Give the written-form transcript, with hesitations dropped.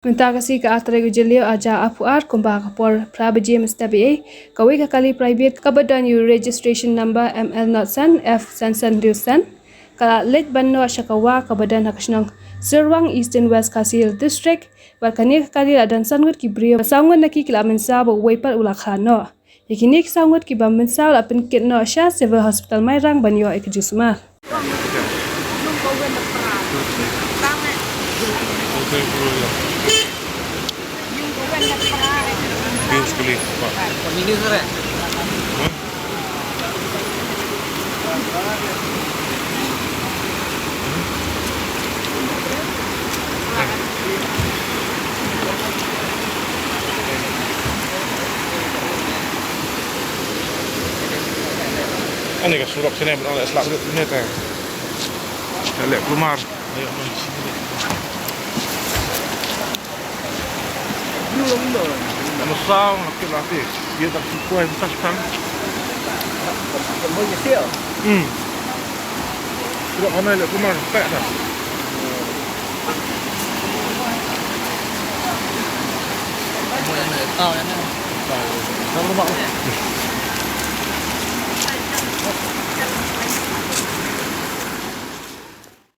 Mentah kasih ke atregu jelio aja apuar kumbah kapor prabaji mestabi kawi kakali private kabadan you registration number ML Notsan F Sansan Dusan kala let banno ashakawa kabadan hakashnong Sirwang Eastern West Kasil District wakani kakali adan sangut kibrio sangun naki kila mensa bo waipat ulakhano yakini sangut ki mensa la penkit no sha civil hospital mairang banyo ekjusma Sekali, Pak. Ini sore. Ini kan surat sini berada selak duduk sini teh. Saya lihat keluar. Ayo main sini. Masang laki laki. Dia tak suka yang besar sekarang. Mau nyesel. Surat mana lihat keluar pek dah. Mau yang tahu yang mana? Tahu. Tahu rumah.